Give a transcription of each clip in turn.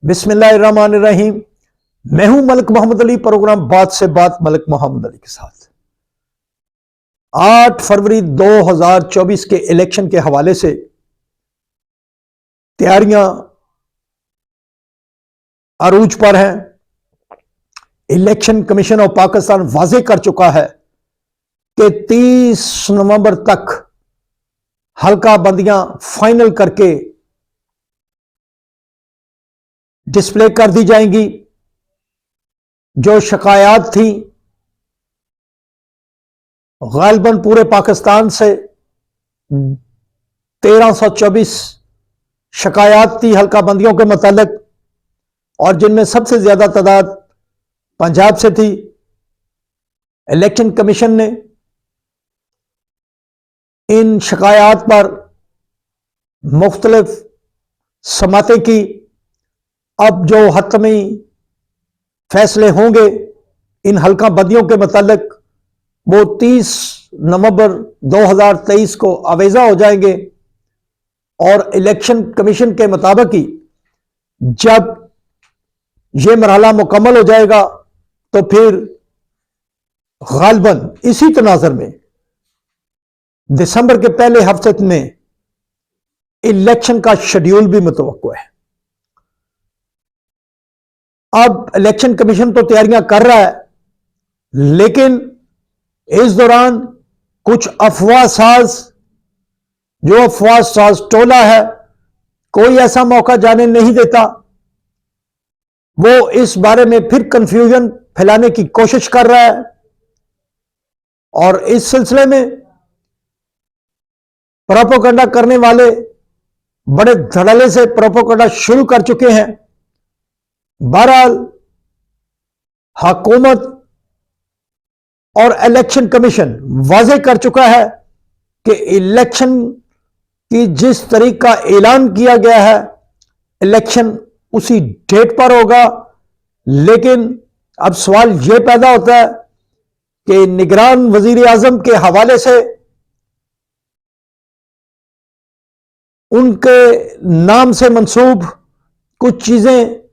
बिस्मिल्लाहिर्रहमानिर्रहीम। मैं हूं मलिक मोहम्मद अली। प्रोग्राम बात से बात मलिक मोहम्मद अली के साथ 8 फरवरी 2024 के इलेक्शन के हवाले से तैयारियां अरूज पर हैं। इलेक्शन कमीशन ऑफ पाकिस्तान वाजे कर चुका है कि 30 नवंबर तक हल्का बंदियां फाइनल करके डिस्प्ले कर दी जाएंगी। जो शिकायत थी गालिबन पूरे पाकिस्तान से 1324 शिकायत थी हल्का बंदियों के मतलब, और जिनमें सबसे ज्यादा तादाद पंजाब से थी। इलेक्शन कमीशन ने इन शिकायत पर मुख्तलिफ समातें की। अब जो हतमी फैसले होंगे इन हल्का बंदियों के मतलब वो 30 नवंबर 2023 को अवेजा हो जाएंगे। और इलेक्शन कमीशन के मुताबिक ही जब ये मरहला मुकम्मल हो जाएगा तो फिर गालिबन इसी तनाजर में दिसंबर के पहले हफ्ते में इलेक्शन का शेड्यूल भी मुतवक्को है। अब इलेक्शन कमीशन तो तैयारियां कर रहा है, लेकिन इस दौरान कुछ अफवाह साज टोला है, कोई ऐसा मौका जाने नहीं देता। वो इस बारे में फिर कंफ्यूजन फैलाने की कोशिश कर रहा है। और इस सिलसिले में प्रोपेगेंडा करने वाले बड़े धड़ल्ले से प्रोपेगेंडा शुरू कर चुके हैं। बहरहाल हुकूमत और इलेक्शन कमीशन वाजे कर चुका है कि इलेक्शन की जिस तरीके का ऐलान किया गया है इलेक्शन उसी डेट पर होगा। लेकिन अब सवाल यह पैदा होता है कि निगरान वजीर आजम के हवाले से उनके नाम से मंसूब कुछ चीजें,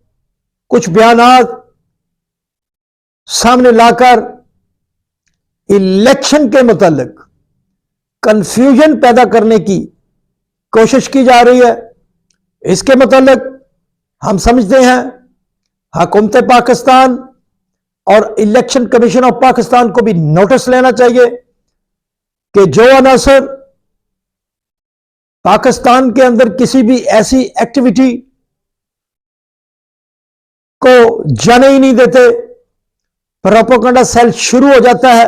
कुछ बयानात सामने लाकर इलेक्शन के मुताल्लिक कंफ्यूजन पैदा करने की कोशिश की जा रही है। इसके मुताल्लिक हम समझते हैं हुकूमत पाकिस्तान और इलेक्शन कमीशन ऑफ पाकिस्तान को भी नोटिस लेना चाहिए कि जो अनासर पाकिस्तान के अंदर किसी भी ऐसी एक्टिविटी को जाने ही नहीं देते, प्रोपेगेंडा सेल शुरू हो जाता है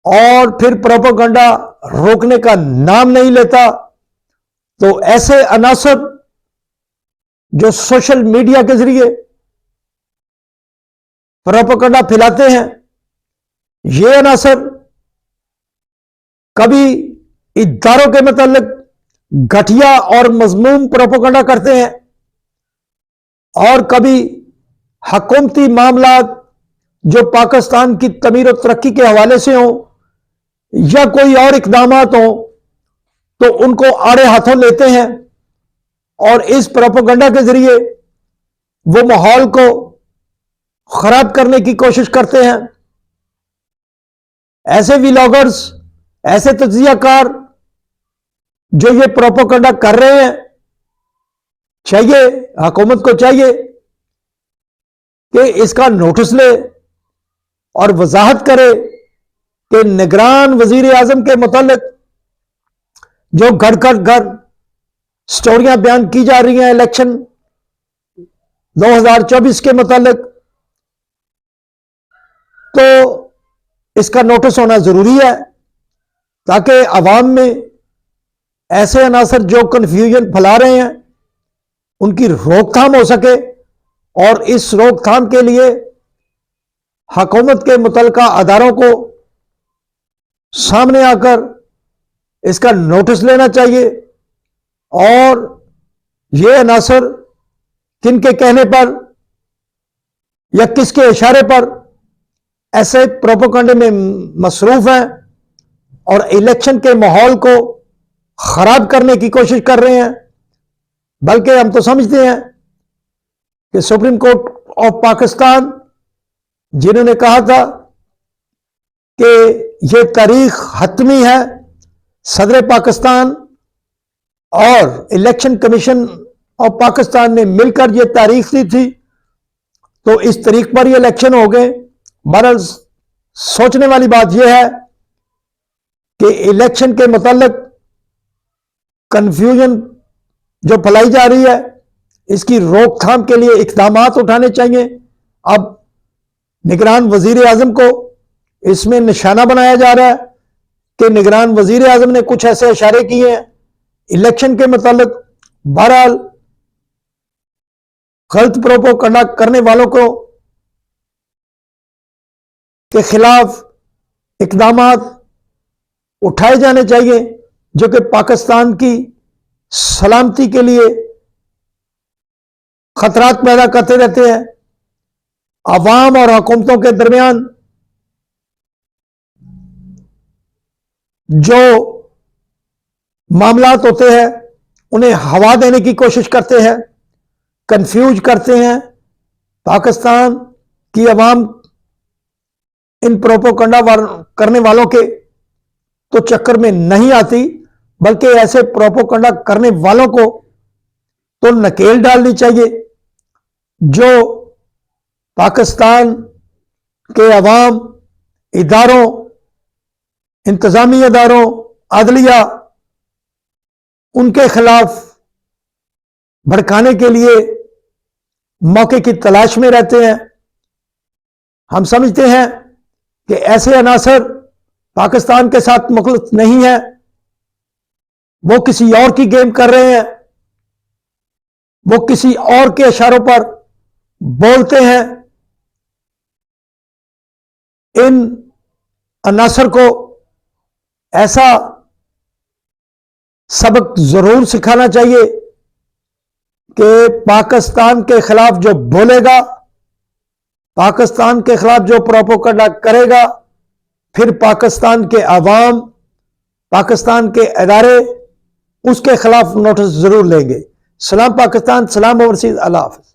और फिर प्रोपेगेंडा रोकने का नाम नहीं लेता। तो ऐसे अनासर जो सोशल मीडिया के जरिए प्रोपेगेंडा फैलाते हैं, ये अनासर कभी इदारों के मतलब घटिया और मजमूम प्रोपेगेंडा करते हैं और कभी हुकूमती मामलात जो पाकिस्तान की तमीर और तरक्की के हवाले से हों या कोई और इकदामात हों तो उनको आड़े हाथों लेते हैं और इस प्रोपेगेंडा के जरिए वो माहौल को खराब करने की कोशिश करते हैं। ऐसे व्लॉगर्स, ऐसे तज्जियाकार जो ये प्रोपेगेंडा कर रहे हैं, चाहिए हुकूमत को चाहिए कि इसका नोटिस ले और वजाहत करे कि निगरान वजीर आजम के मुतालिक जो घर स्टोरियां बयान की जा रही हैं इलेक्शन 2024 के मुतालिक, तो इसका नोटिस होना जरूरी है ताकि अवाम में ऐसे अनासर जो कंफ्यूजन फैला रहे हैं उनकी रोकथाम हो सके। और इस रोकथाम के लिए हुकूमत के मुतलका अदारों को सामने आकर इसका नोटिस लेना चाहिए और ये अनासर किनके कहने पर या किसके इशारे पर ऐसे प्रोपेगेंडे में मसरूफ हैं और इलेक्शन के माहौल को खराब करने की कोशिश कर रहे हैं। बल्कि हम तो समझते हैं कि सुप्रीम कोर्ट ऑफ पाकिस्तान जिन्होंने कहा था कि यह तारीख हतमी है, सदर पाकिस्तान और इलेक्शन कमीशन ऑफ पाकिस्तान ने मिलकर यह तारीख दी थी, तो इस तारीख पर ये इलेक्शन हो गए। बहरहाल सोचने वाली बात यह है कि इलेक्शन के मुताल्लिक कंफ्यूजन जो फैलाई जा रही है, इसकी रोकथाम के लिए इक़दाम उठाने चाहिए। अब निगरान वजीर आजम को इसमें निशाना बनाया जा रहा है कि निगरान वजीर आजम ने कुछ ऐसे इशारे किए हैं इलेक्शन के मुताल्लिक। बहरहाल गलत प्रोपेगेंडा करने वालों को के खिलाफ इक़दाम उठाए जाने चाहिए, जो कि पाकिस्तान की सलामती के लिए खतरात पैदा करते रहते हैं। अवाम और हुकूमतों के दरमियान जो मामलात होते हैं उन्हें हवा देने की कोशिश करते हैं, कंफ्यूज करते हैं। पाकिस्तान की अवाम इन प्रोपेगेंडा करने वालों के तो चक्कर में नहीं आती, बल्कि ऐसे प्रोपेगेंडा करने वालों को तो नकेल डालनी चाहिए जो पाकिस्तान के अवाम, इदारों, इंतजामी इदारों, अदलिया, उनके खिलाफ भड़काने के लिए मौके की तलाश में रहते हैं। हम समझते हैं कि ऐसे अनासर पाकिस्तान के साथ मुखलिस नहीं है, वो किसी और की गेम कर रहे हैं, वो किसी और के इशारों पर बोलते हैं। इन अनासर को ऐसा सबक जरूर सिखाना चाहिए कि पाकिस्तान के खिलाफ जो बोलेगा, पाकिस्तान के खिलाफ जो प्रोपेगेंडा करेगा, फिर पाकिस्तान के अवाम, पाकिस्तान के इदारे उसके खिलाफ नोटिस जरूर लेंगे। सलाम पाकिस्तान, सलाम ओवरसीज, अल्लाह हाफ़िज़।